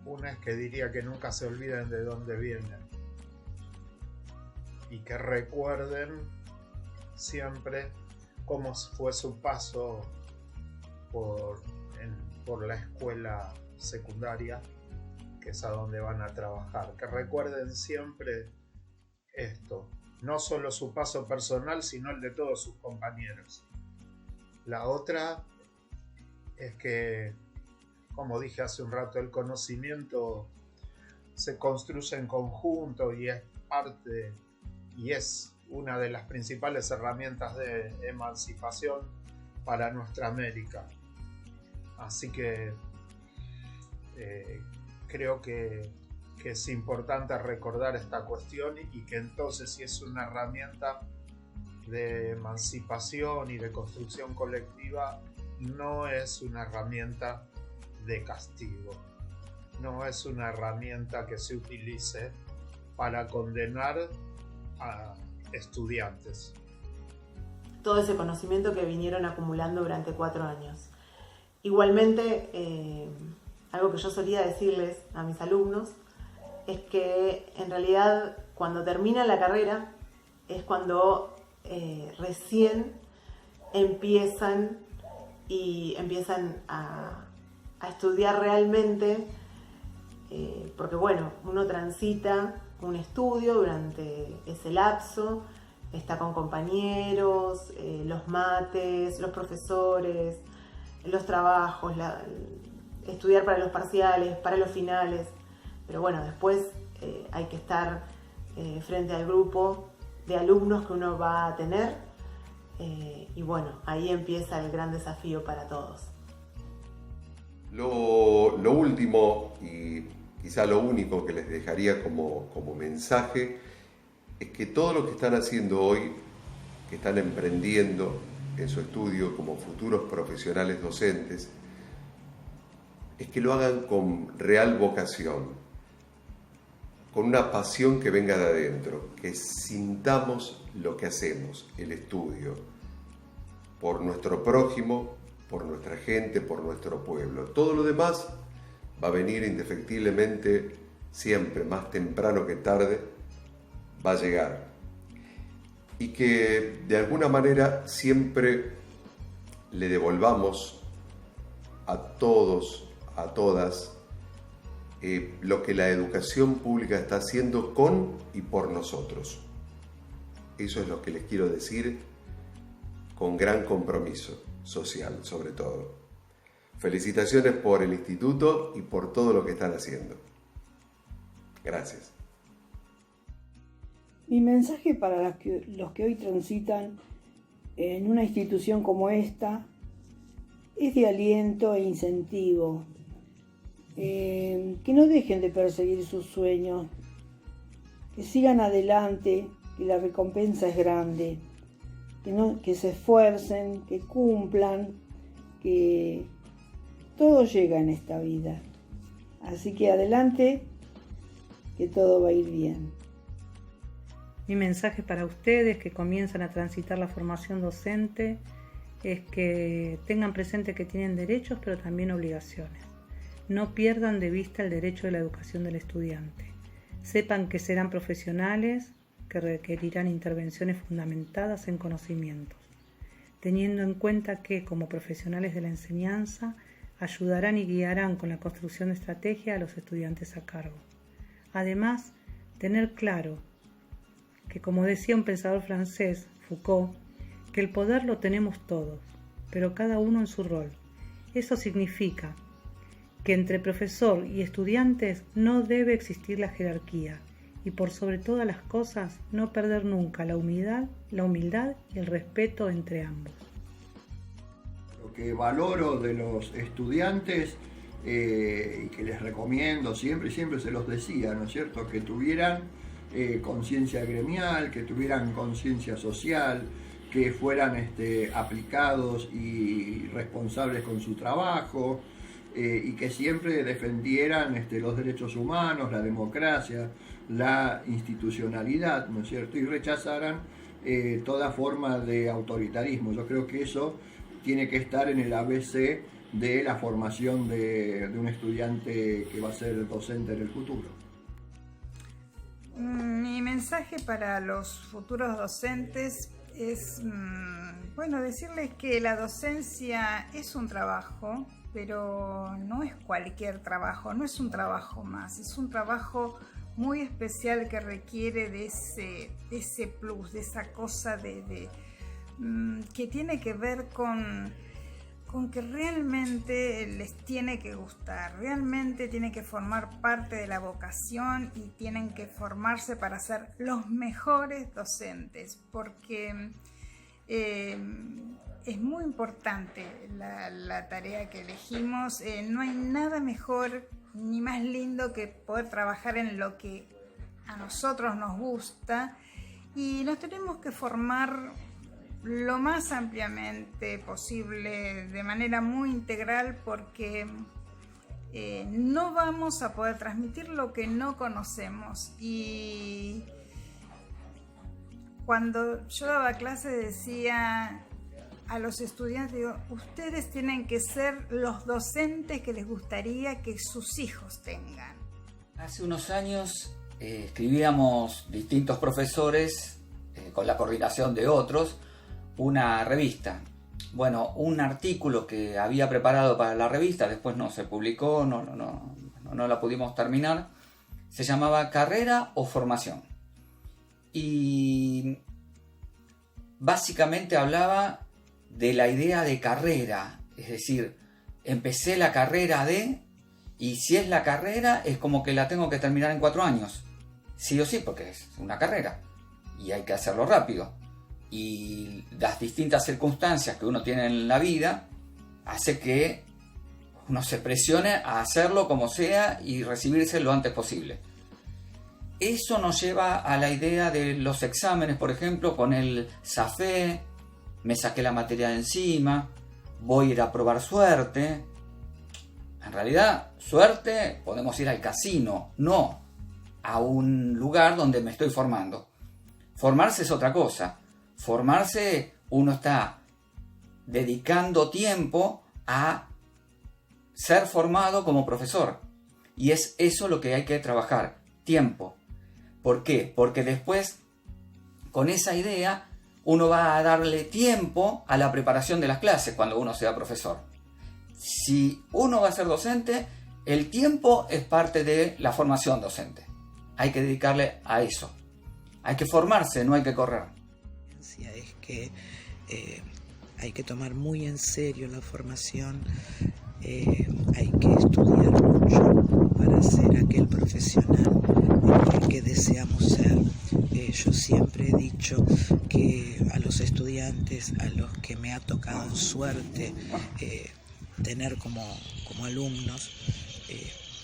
una es que diría que nunca se olviden de dónde vienen y que recuerden siempre cómo fue su paso por la escuela secundaria, que es a donde van a trabajar. Que recuerden siempre esto, no solo su paso personal, sino el de todos sus compañeros. La otra es que, como dije hace un rato, el conocimiento se construye en conjunto y es parte y es una de las principales herramientas de emancipación para nuestra América. Así que creo que es importante recordar esta cuestión y que entonces, si es una herramienta de emancipación y de construcción colectiva, no es una herramienta de castigo, no es una herramienta que se utilice para condenar a estudiantes. Todo ese conocimiento que vinieron acumulando durante 4 años. Igualmente, algo que yo solía decirles a mis alumnos es que en realidad cuando terminan la carrera es cuando recién empiezan a estudiar realmente, porque bueno, uno transita un estudio durante ese lapso, está con compañeros, los mates, los profesores, los trabajos, estudiar para los parciales, para los finales, pero bueno, después hay que estar frente al grupo de alumnos que uno va a tener, y bueno, ahí empieza el gran desafío para todos. Lo último y quizá lo único que les dejaría como mensaje es que todo lo que están haciendo hoy, que están emprendiendo en su estudio como futuros profesionales docentes, es que lo hagan con real vocación, con una pasión que venga de adentro, que sintamos lo que hacemos, el estudio, por nuestro prójimo, por nuestra gente, por nuestro pueblo. Todo lo demás va a venir indefectiblemente, siempre, más temprano que tarde, va a llegar. Y que de alguna manera siempre le devolvamos a todos, a todas, lo que la educación pública está haciendo con y por nosotros. Eso es lo que les quiero decir con gran compromiso social, sobre todo. Felicitaciones por el instituto y por todo lo que están haciendo. Gracias. Mi mensaje para los que hoy transitan en una institución como esta es de aliento e incentivo. Que no dejen de perseguir sus sueños, que sigan adelante, que la recompensa es grande, que se esfuercen, que cumplan, que todo llega en esta vida. Así que adelante, que todo va a ir bien. Mi mensaje para ustedes que comienzan a transitar la formación docente es que tengan presente que tienen derechos pero también obligaciones. No pierdan de vista el derecho de la educación del estudiante. Sepan que serán profesionales que requerirán intervenciones fundamentadas en conocimientos, teniendo en cuenta que, como profesionales de la enseñanza, ayudarán y guiarán con la construcción de estrategia a los estudiantes a cargo. Además, tener claro que, como decía un pensador francés, Foucault, que el poder lo tenemos todos, pero cada uno en su rol. Eso significa que entre profesor y estudiantes no debe existir la jerarquía y, por sobre todas las cosas, no perder nunca la humildad y el respeto entre ambos. Lo que valoro de los estudiantes y que les recomiendo siempre se los decía, ¿no es cierto?, que tuvieran conciencia gremial, que tuvieran conciencia social, que fueran aplicados y responsables con su trabajo, y que siempre defendieran los derechos humanos, la democracia, la institucionalidad, ¿no es cierto?, y rechazaran toda forma de autoritarismo. Yo creo que eso tiene que estar en el ABC de la formación de un estudiante que va a ser docente en el futuro. Mi mensaje para los futuros docentes es, decirles que la docencia es un trabajo, pero no es cualquier trabajo, no es un trabajo más, es un trabajo muy especial que requiere de ese plus, de esa cosa que tiene que ver con que realmente les tiene que gustar, realmente tiene que formar parte de la vocación y tienen que formarse para ser los mejores docentes, porque es muy importante la tarea que elegimos. No hay nada mejor ni más lindo que poder trabajar en lo que a nosotros nos gusta, y nos tenemos que formar lo más ampliamente posible, de manera muy integral, porque no vamos a poder transmitir lo que no conocemos. Y cuando yo daba clase decía a los estudiantes, digo, ustedes tienen que ser los docentes que les gustaría que sus hijos tengan. Hace unos años escribíamos distintos profesores, con la coordinación de otros, una revista. Bueno, un artículo que había preparado para la revista, después no se publicó, no la pudimos terminar, se llamaba ¿Carrera o Formación? Y básicamente hablaba de la idea de carrera, es decir, empecé la carrera y si es la carrera es como que la tengo que terminar en 4 años, sí o sí, porque es una carrera y hay que hacerlo rápido. Y las distintas circunstancias que uno tiene en la vida hace que uno se presione a hacerlo como sea y recibirse lo antes posible. Eso nos lleva a la idea de los exámenes, por ejemplo, con el SAFE, me saqué la materia de encima, voy a ir a probar suerte. En realidad, suerte, podemos ir al casino, no a un lugar donde me estoy formando. Formarse es otra cosa. Formarse, uno está dedicando tiempo a ser formado como profesor. Y es eso lo que hay que trabajar, tiempo. ¿Por qué? Porque después, con esa idea, uno va a darle tiempo a la preparación de las clases cuando uno sea profesor. Si uno va a ser docente, el tiempo es parte de la formación docente. Hay que dedicarle a eso. Hay que formarse, no hay que correr. Es que hay que tomar muy en serio la formación, hay que estudiar mucho para ser aquel profesional que deseamos ser. Yo siempre he dicho que a los estudiantes, a los que me ha tocado en suerte tener como alumnos,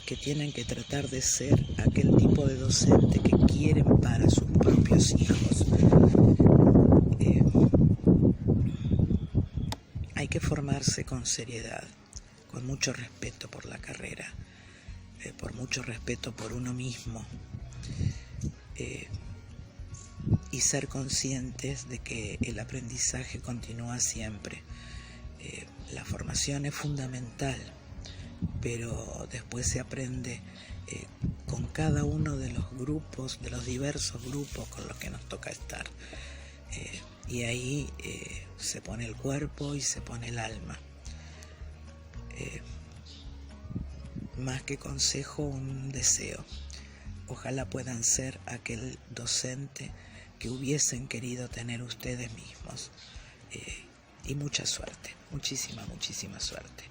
que tienen que tratar de ser aquel tipo de docente que quieren para sus propios hijos. Hay que formarse con seriedad, con mucho respeto por la carrera, por mucho respeto por uno mismo, y ser conscientes de que el aprendizaje continúa siempre. La formación es fundamental, pero después se aprende con cada uno de los grupos, de los diversos grupos con los que nos toca estar. Y ahí se pone el cuerpo y se pone el alma. Más que consejo, un deseo. Ojalá puedan ser aquel docente que hubiesen querido tener ustedes mismos. Y mucha suerte, muchísima suerte.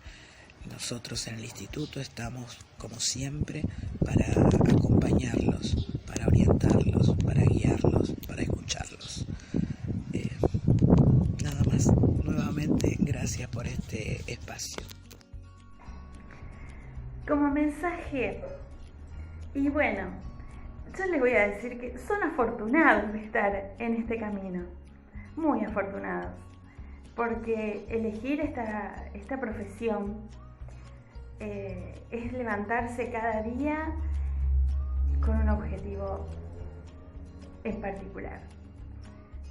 Nosotros en el instituto estamos, como siempre, para acompañarlos, para orientarlos, para guiarlos, para escucharlos. Nada más. Nuevamente, gracias por este espacio. Como mensaje, y bueno, yo les voy a decir que son afortunados de estar en este camino, muy afortunados, porque elegir esta profesión es levantarse cada día con un objetivo en particular.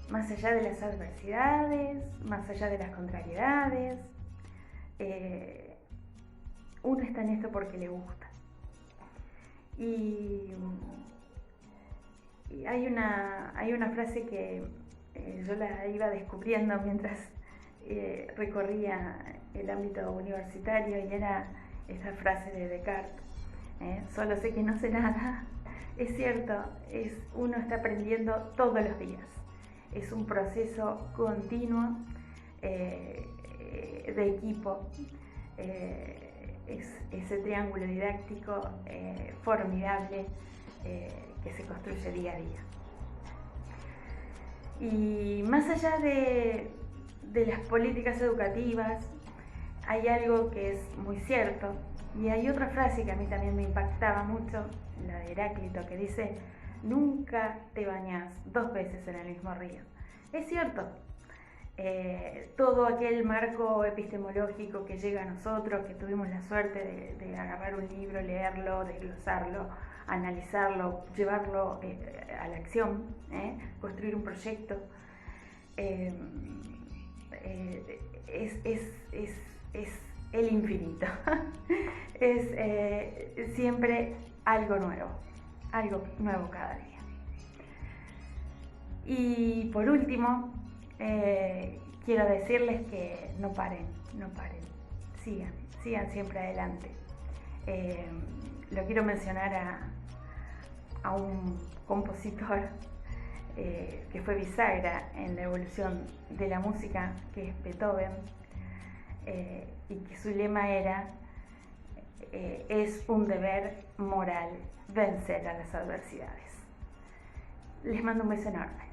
Más allá de las adversidades, más allá de las contrariedades, uno está en esto porque le gusta. Y hay una frase que yo la iba descubriendo mientras recorría el ámbito universitario, y era esta frase de Descartes: solo sé que no sé nada, es cierto, uno está aprendiendo todos los días. Es un proceso continuo de equipo. Es ese triángulo didáctico formidable que se construye día a día. Y más allá de las políticas educativas, hay algo que es muy cierto, y hay otra frase que a mí también me impactaba mucho, la de Heráclito, que dice: nunca te bañas 2 veces en el mismo río. Es cierto, todo aquel marco epistemológico que llega a nosotros, que tuvimos la suerte de agarrar un libro, leerlo, desglosarlo, analizarlo, llevarlo a la acción, construir un proyecto, es el infinito. Es siempre algo nuevo cada día. Y por último, quiero decirles que no paren, sigan siempre adelante. Lo quiero mencionar a un compositor que fue bisagra en la evolución de la música, que es Beethoven, y que su lema era: es un deber moral vencer a las adversidades. Les mando un beso enorme.